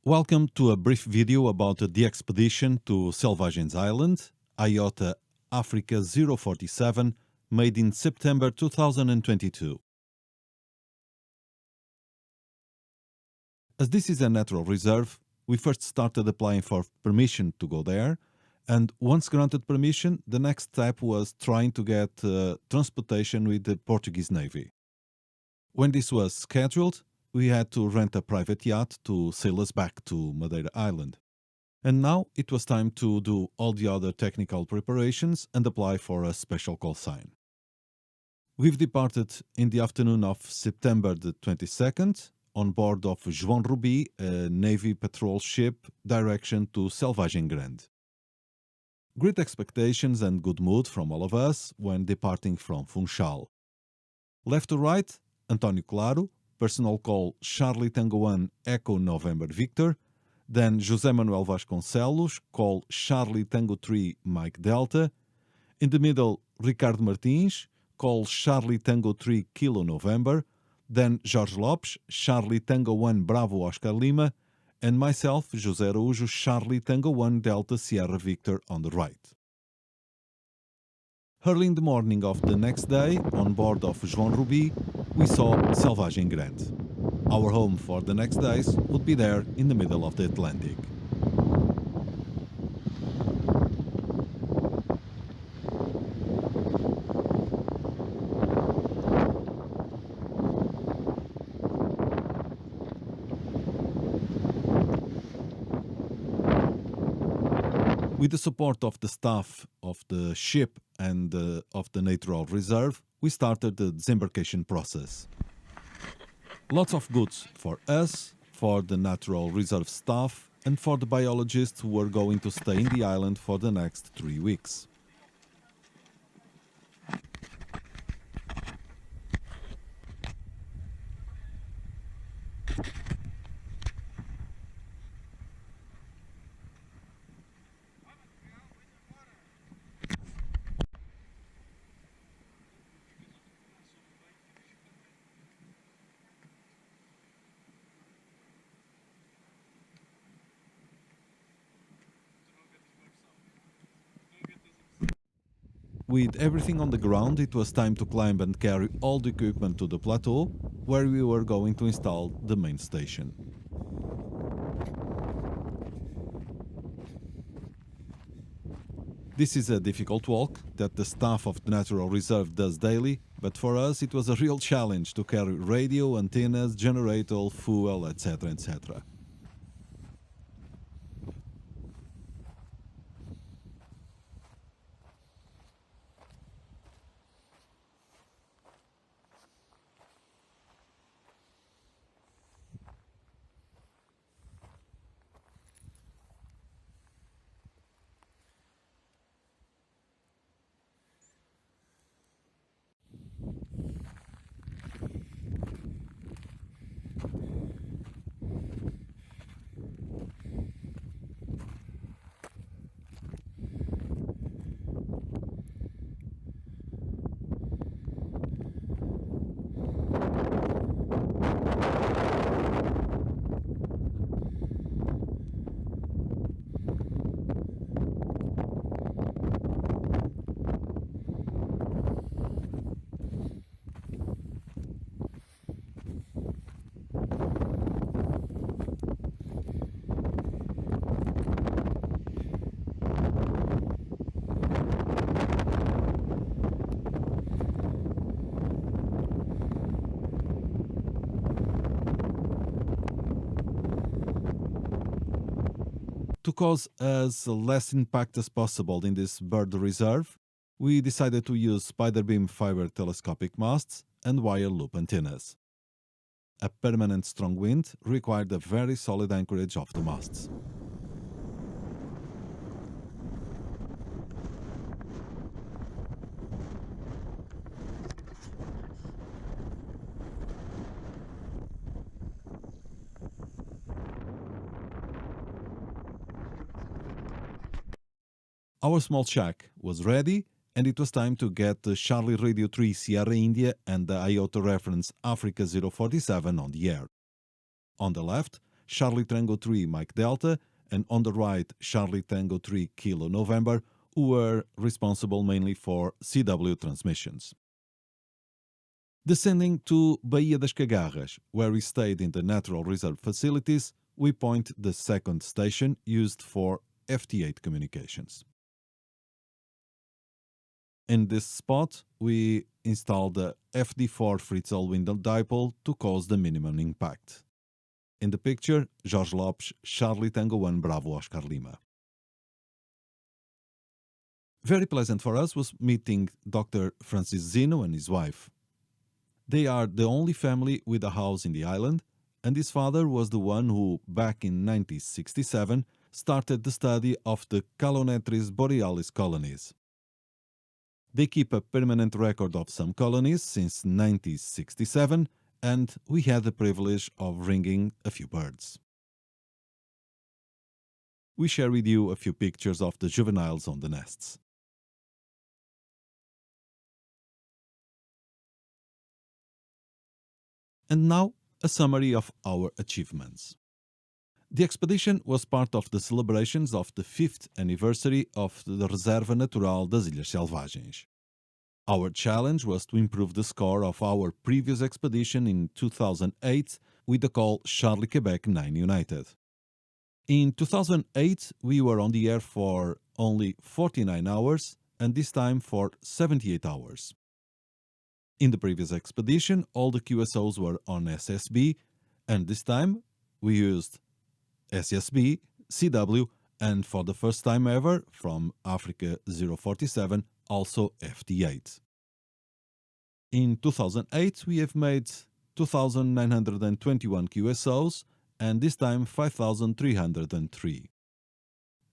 Welcome to a brief video about the Dxpedition to Selvagem Island, IOTA Africa 047, made in September 2022. As this is a natural reserve, we first started applying for permission to go there, and once granted permission, the next step was trying to get transportation with the Portuguese Navy. When this was scheduled, we had to rent a private yacht to sail us back to Madeira Island. And now it was time to do all the other technical preparations and apply for a special call sign. We've departed in the afternoon of September the 22nd on board of João Rubi, a Navy patrol ship, direction to Selvagem Grande. Great expectations and good mood from all of us when departing from Funchal. Left to right, António Claro, personal call Charlie Tango 1 Echo November Victor, then José Manuel Vasconcelos, call Charlie Tango 3 Mike Delta, in the middle Ricardo Martins, call Charlie Tango 3 Kilo November, then Jorge Lopes, Charlie Tango 1 Bravo Oscar Lima, and myself, José Araújo, Charlie Tango 1 Delta Sierra Victor on the right. Early in the morning of the next day, on board of João Rubi, we saw Selvagem Grande. Our home for the next days would be there in the middle of the Atlantic. With the support of the staff of the ship and of the natural reserve, we started the disembarkation process. Lots of goods for us, for the natural reserve staff, and for the biologists who were going to stay in the island for the next 3 weeks. With everything on the ground, it was time to climb and carry all the equipment to the plateau, where we were going to install the main station. This is a difficult walk that the staff of the Natural Reserve does daily, but for us it was a real challenge to carry radio, antennas, generator, fuel, etc. etc. To cause as less impact as possible in this bird reserve, we decided to use spider beam fiber telescopic masts and wire loop antennas. A permanent strong wind required a very solid anchorage of the masts. Our small shack was ready, and it was time to get the Charlie Radio 3 Sierra India and the IOTA reference Africa 047 on the air. On the left, Charlie Tango 3 Mike Delta, and on the right Charlie Tango 3 Kilo November, who were responsible mainly for CW transmissions. Descending to Baía das Cagarras, where we stayed in the natural reserve facilities, we point the second station used for FT8 communications. In this spot, we installed the FD4 Fritzel window dipole to cause the minimum impact. In the picture, Jorge Lopes, Charlie Tango 1 Bravo Oscar Lima. Very pleasant for us was meeting Dr. Francis Zino and his wife. They are the only family with a house in the island, and his father was the one who, back in 1967, started the study of the Calonetris borealis colonies. They keep a permanent record of some colonies since 1967, and we had the privilege of bringing a few birds. We share with you a few pictures of the juveniles on the nests. And now, a summary of our achievements. The expedition was part of the celebrations of the 5th anniversary of the Reserva Natural das Ilhas Selvagens. Our challenge was to improve the score of our previous expedition in 2008 with the call Charlie Quebec 9 United. In 2008, we were on the air for only 49 hours, and this time for 78 hours. In the previous expedition, all the QSOs were on SSB, and this time we used SSB, CW, and for the first time ever, from Africa 047, also FT8. In 2008, we have made 2,921 QSOs, and this time 5,303.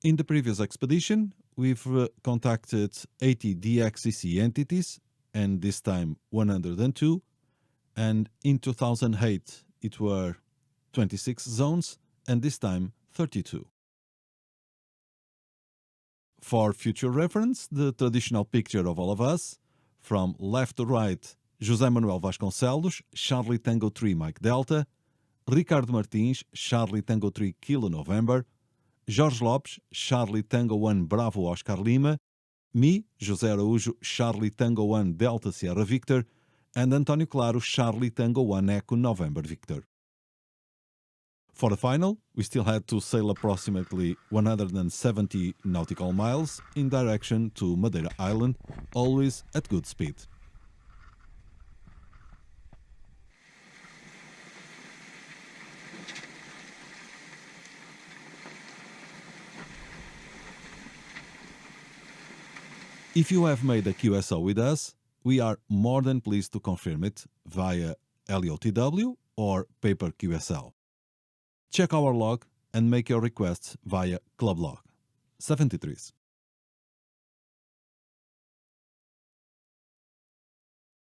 In the previous expedition, we've contacted 80 Dxcc entities, and this time 102, and in 2008 it were 26 zones, and this time 32. For future reference, the traditional picture of all of us, from left to right, José Manuel Vasconcelos, Charlie Tango 3 Mike Delta, Ricardo Martins, Charlie Tango 3 Kilo November, Jorge Lopes, Charlie Tango 1 Bravo Oscar Lima, me, José Araújo, Charlie Tango 1 Delta Sierra Victor, and António Claro, Charlie Tango 1 Echo November Victor. For the final, we still had to sail approximately 170 nautical miles in direction to Madeira Island, always at good speed. If you have made a QSO with us, we are more than pleased to confirm it via LOTW or paper QSL. Check our log and make your requests via Club Log 73.